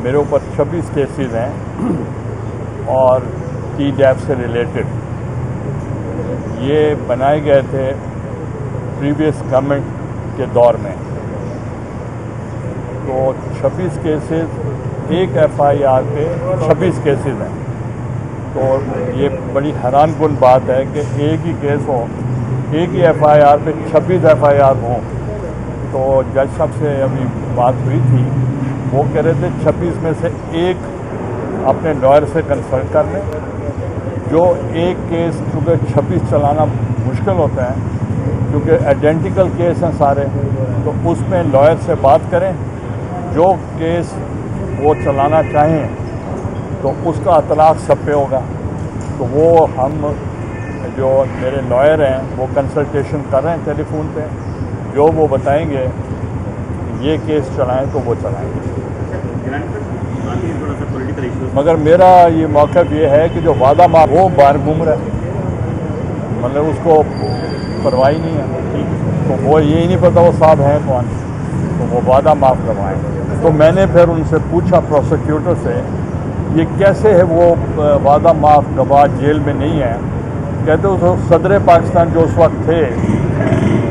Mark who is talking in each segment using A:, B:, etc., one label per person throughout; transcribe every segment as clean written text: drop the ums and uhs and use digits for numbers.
A: मेरे ऊपर 26 केसेस हैं और TDAP से रिलेटेड। ये बनाए गए थे प्रीवियस गवर्नमेंट के दौर में। तो 26 केसेस, एक FIR पे 26 केसेस हैं। तो ये बड़ी हैरानकुन बात है कि एक ही केस हो, एक ही FIR पे 26 FIR हों। तो जज साहब से अभी बात हुई थी, वो कह रहे थे 26 में से एक अपने लॉयर से कंसल्ट कर लें। जो एक केस चूँकि 26 चलाना मुश्किल होता है, क्योंकि आइडेंटिकल केस हैं सारे, तो उसमें लॉयर से बात करें। जो केस वो चलाना चाहें तो उसका इतलाक़ सब पे होगा। तो वो हम जो मेरे लॉयर हैं वो कंसल्टेशन कर रहे हैं टेलीफोन पे। जो वो बताएंगे ये केस चलाएं तो वो चलाएंगे। मगर मेरा ये मौक़िफ़ ये है कि जो वादा माफ वो बाहर घूम रहा है, मतलब उसको परवाह ही नहीं है। तो वो ये ही नहीं पता वो साहब हैं कौन, तो वो वादा माफ़ करवाएं। तो मैंने फिर उनसे पूछा प्रोसिक्यूटर से, ये कैसे है वो वादा माफ़ गवाह जेल में नहीं है? कहते उस सदर पाकिस्तान जो उस वक्त थे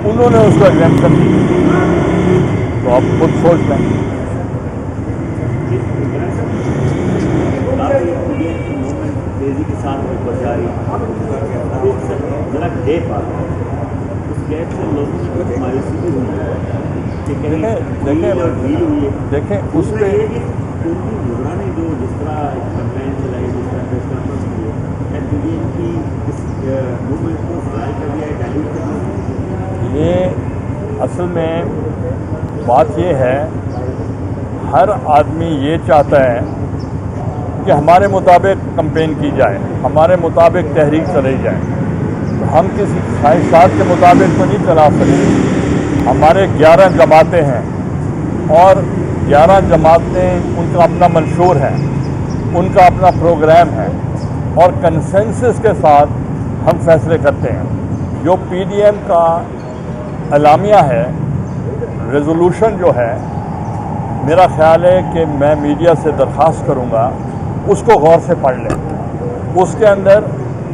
A: उन्होंने उसको एग्जाम्पशन दी। तो आप खुद सोच लें।
B: के साथ
A: देखें उस पर
B: जो जिस तरह कैंपेन चलाई, जिस तरह प्रेस कॉन्फ्रेंस की इस मूवमेंट को फ्लाई कर दिया है, डाइल्यूट कर दिया।
A: ये असल में बात ये है, हर आदमी ये चाहता है कि हमारे मुताबिक कैंपेन की जाए, हमारे मुताबिक तहरीक चलाई जाए। तो हम किसी ख्वाहिशात के मुताबिक तो नहीं चला सकते। हमारे 11 जमातें हैं और 11 जमातें, उनका अपना मंशूर है, उनका अपना प्रोग्राम है और कंसेंसस के साथ हम फैसले करते हैं। जो PDM का अलामिया है, रेजोल्यूशन जो है, मेरा ख्याल है कि मैं मीडिया से दरख्वास्त करूंगा उसको गौर से पढ़ लें। उसके अंदर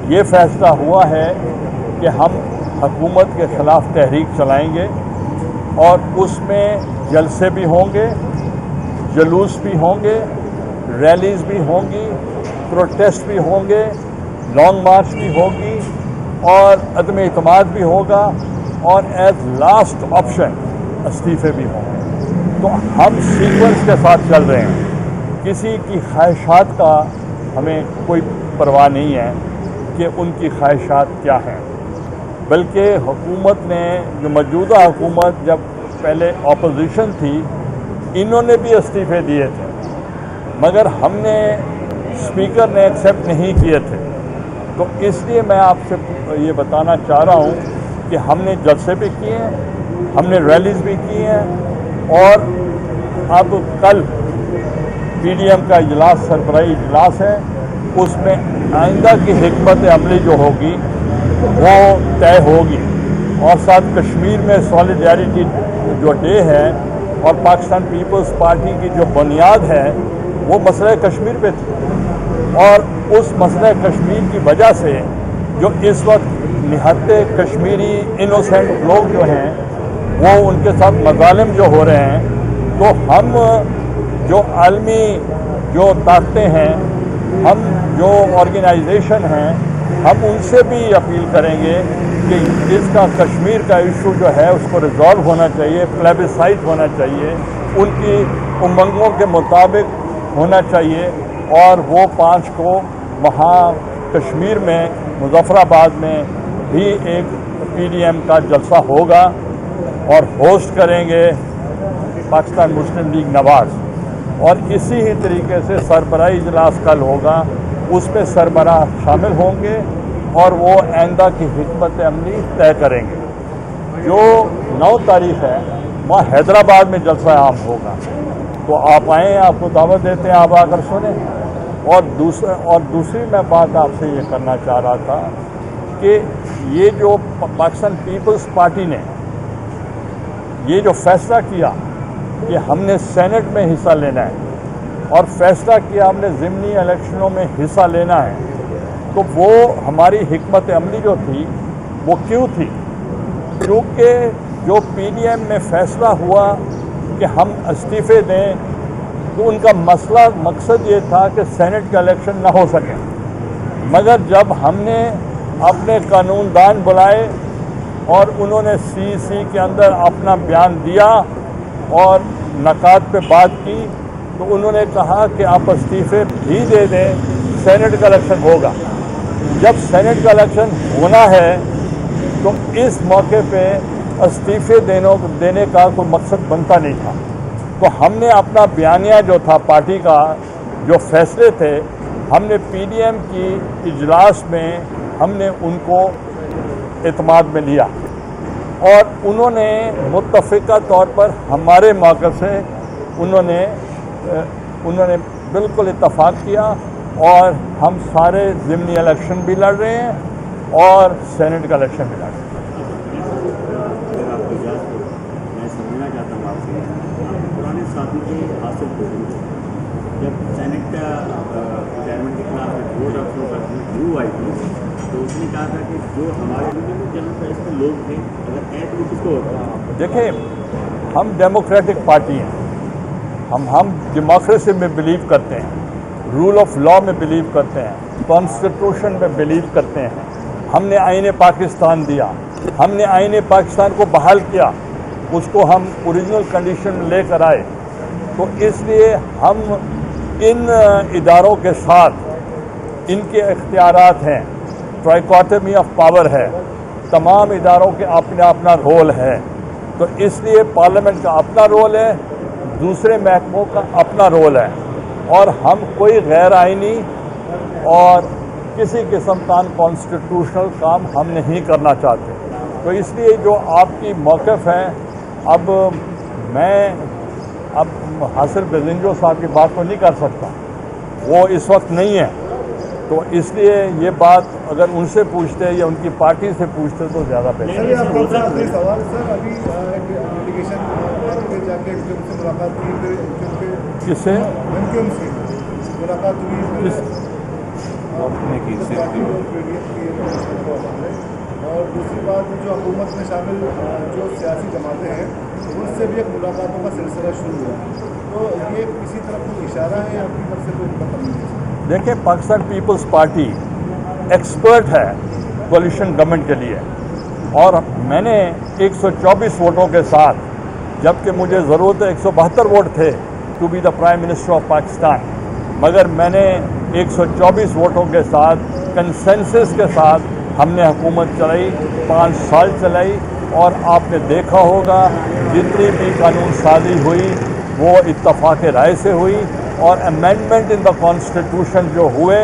A: ये फैसला हुआ है कि हम हुकूमत के ख़िलाफ़ तहरीक चलाएंगे और उसमें जलसे भी होंगे, जुलूस भी होंगे, रैलीज़ भी होंगी, प्रोटेस्ट भी होंगे, लॉन्ग मार्च भी होगी और अदम इत्माद भी होगा और एज लास्ट ऑप्शन इस्तीफ़े भी होंगे। तो हम सीक्वेंस के साथ चल रहे हैं। किसी की ख्वाहिशात का हमें कोई परवाह नहीं है कि उनकी ख्वाहिशात क्या हैं, बल्कि हुकूमत ने, जो मौजूदा हुकूमत जब पहले ऑपोजिशन थी, इन्होंने भी इस्तीफ़े दिए थे, मगर हमने स्पीकर ने एक्सेप्ट नहीं किए थे। तो इसलिए मैं आपसे ये बताना चाह रहा हूँ कि हमने जलसे भी किए हैं, हमने रैलीज़ भी की हैं और अब कल PDM का इजलास, सरबराही इजलास है, उसमें आइंदा की हिकमत अमली जो होगी वो तय होगी। और साथ कश्मीर में सॉलिडारिटी जो डे है और पाकिस्तान पीपल्स पार्टी की जो बुनियाद है वो मसला कश्मीर पे थी और उस मसला कश्मीर की वजह से जो इस वक्त निहत्ते कश्मीरी इनोसेंट लोग जो हैं वो उनके साथ मज़ालिम जो हो रहे हैं, तो हम जो आलमी जो ताकतें हैं, हम जो ऑर्गेनाइजेशन हैं, हम उनसे भी अपील करेंगे कि इसका कश्मीर का इशू जो है उसको रिजॉल्व होना चाहिए, प्लेबिसाइट होना चाहिए, उनकी उमंगों के मुताबिक होना चाहिए और वो 5 को वहाँ कश्मीर में मुजफ्फराबाद में भी एक PDM का जलसा होगा और होस्ट करेंगे पाकिस्तान मुस्लिम लीग नवाज़। और इसी ही तरीके से सरबराही इजलास कल होगा, उसमें सरबराह शामिल होंगे और वो आइंदा की हिकमत अमली तय करेंगे। जो 9 तारीख है वहाँ हैदराबाद में जलसा आम होगा, तो आप आएँ, आपको दावत देते हैं, आप आकर सुने। और दूसरी मैं बात आपसे ये करना चाह रहा था कि ये जो पाकिस्तान पीपल्स पार्टी ने ये जो फैसला किया कि हमने सेनेट में हिस्सा लेना है, और फैसला किया हमने ज़िमनी इलेक्शनों में हिस्सा लेना है, तो वो हमारी हिकमत अमली जो थी वो क्यों थी? क्योंकि जो पीडीएम में फैसला हुआ कि हम इस्तीफ़े दें, तो उनका मकसद ये था कि सेनेट का इलेक्शन ना हो सके। मगर जब हमने अपने कानूनदान बुलाए और उन्होंने सीईसी के अंदर अपना बयान दिया और नकात पे बात की, तो उन्होंने कहा कि आप इस्तीफ़े भी दे दें, सेनेट का इलेक्शन होगा। जब सेनेट का इलेक्शन होना है तो इस मौके पे इस्तीफ़े देने का कोई मकसद बनता नहीं था। तो हमने अपना बयानिया जो था पार्टी का, जो फैसले थे, हमने पीडीएम की इजलास में हमने उनको एतमाद में लिया और उन्होंने मुत्तफ़िका तौर पर हमारे मौक़िफ़ से उन्होंने बिल्कुल इत्तफ़ाक़ किया और हम सारे ज़िमनी इलेक्शन भी लड़ रहे हैं और सेनेट का इलेक्शन भी लड़ रहे हैं।
B: अगर आपकी इजाज़त हो, मैं समझना चाहता हूँ आपसे, पुराने साथी के हासिल को जब सेनेट का रिटायरमेंट के खिलाफ एक वोट ऑफ नो करने व्यू आई थी, तो उसने कहा था कि जो हमारे जनरल प्रेस के लोग थे, अगर ऐड वो किसको होता?
A: देखिए, हम डेमोक्रेटिक पार्टी हैं, हम डेमोक्रेसी में बिलीव करते हैं, रूल ऑफ लॉ में बिलीव करते हैं, कॉन्स्टिट्यूशन में बिलीव करते हैं। हमने आईने पाकिस्तान दिया, हमने आईने पाकिस्तान को बहाल किया, उसको हम ओरिजिनल कंडीशन में लेकर आए। तो इसलिए हम इन इदारों के साथ इनके इख्तियारात हैं, ट्राइकोटमी ऑफ पावर है, तमाम इदारों के अपना रोल है। तो इसलिए पार्लियामेंट का अपना रोल है, दूसरे महकमों का अपना रोल है और हम कोई गैर आइनी और किसी किस्म का अनकॉन्स्टिट्यूशनल काम हम नहीं करना चाहते। तो इसलिए जो आपकी मौक़िफ़ है, अब मैं हासिल बेजिंजो साहब की बात को नहीं कर सकता, वो इस वक्त नहीं है। तो इसलिए ये बात अगर उनसे पूछते या उनकी पार्टी से पूछते तो ज़्यादा बेहतर।
C: सवाल सर, अभी एप्लीकेशन जाके मुलाकात की,
A: किससे
C: मुलाकात हुई और दूसरी बात, जो हुकूमत में शामिल जो सियासी जमातें हैं उनसे भी एक मुलाकातों का सिलसिला शुरू हुआ, तो ये किसी तरफ कोई इशारा है आपकी तरफ से? कोई पता नहीं।
A: देखिए, पाकिस्तान पीपल्स पार्टी एक्सपर्ट है कोalition गवर्नमेंट के लिए और मैंने 124 वोटों के साथ, जबकि मुझे ज़रूरत है 172 वोट थे to be the prime minister of Pakistan, मगर मैंने 124 वोटों के साथ कंसेंसस के साथ हमने हुकूमत चलाई, 5 साल चलाई। और आपने देखा होगा जितनी भी कानून साजी हुई वो इत्तफाक़ राय से हुई और अमेंडमेंट इन द कॉन्स्टिट्यूशन जो हुए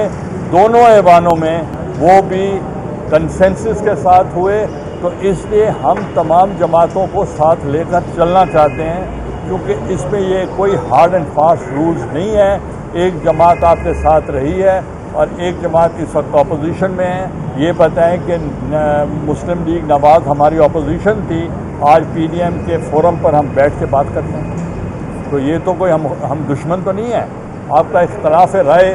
A: दोनों ऐवानों में वो भी कंसेंसस के साथ हुए। तो इसलिए हम तमाम जमातों को साथ लेकर चलना चाहते हैं, क्योंकि इसमें ये कोई हार्ड एंड फास्ट रूल्स नहीं है। एक जमात आपके साथ रही है और एक जमात इस वक्त अपोजिशन में है। ये बताएं कि मुस्लिम लीग नवाज़ हमारी अपोजिशन थी, आज पीडीएम के फोरम पर हम बैठ के बात करते हैं। तो ये तो कोई हम दुश्मन तो नहीं है। आपका इख्तलाफ राय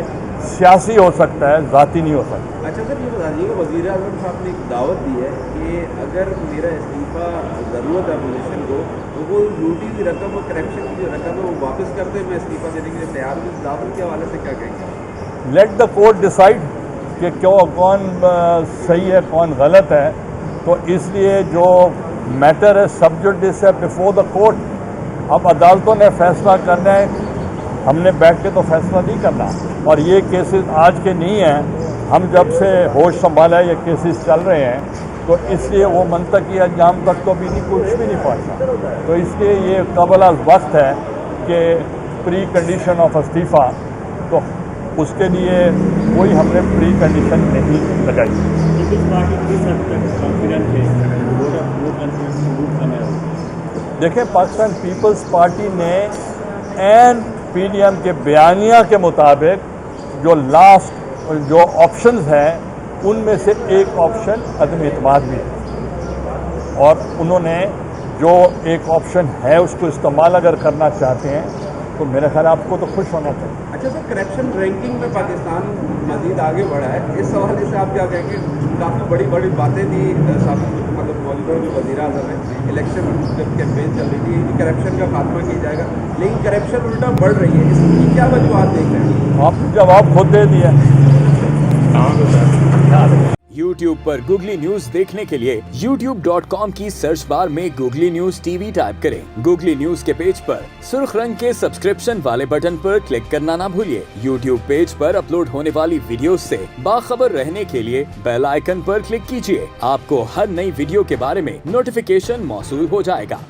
A: सियासी हो सकता है, ज़ाती नहीं हो सकता।
D: अच्छा सर, ये बताइए, वज़ीर आज़म साहब ने एक दावत दी है कि अगर मेरा इस्तीफ़ा ज़रूरत है अपोजिशन को, तो वो लूटी हुई रकम और करप्शन की जो रकम है वो वापस करते मैं इस्तीफ़ा देने के लिए तैयार हूँ। इस दावत के हवाले से क्या कहेंगे?
A: लेट द कोर्ट डिसाइड कि कौन सही है कौन गलत है। तो इसलिए जो मैटर है सब जुडिस है बिफोर द कोर्ट। अब अदालतों ने फैसला करना है, हमने बैठ के तो फैसला नहीं करना। और ये केसेस आज के नहीं हैं, हम जब से होश संभाला ये केसेस चल रहे हैं, तो इसलिए वो मंतकी अंजाम तक तो भी नहीं, कुछ भी नहीं पहुँचा। तो इसलिए ये कबल वक्त है कि प्री कंडीशन ऑफ इस्तीफ़ा, तो उसके लिए कोई हमने प्री कंडीशन नहीं लगाई। देखिए, पाकिस्तान पीपल्स पार्टी ने एंड पीडीएम के बयानिया के मुताबिक जो लास्ट जो ऑप्शंस हैं उनमें से एक ऑप्शन अदम एतमाद भी है और उन्होंने जो एक ऑप्शन है उसको इस्तेमाल अगर करना चाहते हैं तो मेरे ख्याल आपको तो खुश होना चाहिए।
D: अच्छा सर, करप्शन रैंकिंग में पाकिस्तान मजीद आगे बढ़ा है, इस हवाले से आप क्या कहेंगे? काफ़ी बड़ी बड़ी बातें थी मतलब मौजूदा जो वज़ीर आज़म है, इलेक्शन जब कैंपेन चल रही थी कि करप्शन का खात्मा किया जाएगा, लेकिन करप्शन उल्टा बढ़ रही है, इसकी क्या वजूहत देख रहे हैं?
A: आपने जवाब खुद दे दिया।
E: YouTube पर गूगली न्यूज देखने के लिए youtube.com की सर्च बार में गूगली न्यूज टीवी टाइप करें। गूगली न्यूज के पेज पर सुर्ख रंग के सब्सक्रिप्शन वाले बटन पर क्लिक करना ना भूलिए। YouTube पेज पर अपलोड होने वाली वीडियोस से बाखबर रहने के लिए बेल आइकन पर क्लिक कीजिए। आपको हर नई वीडियो के बारे में नोटिफिकेशन मौसूल हो जाएगा।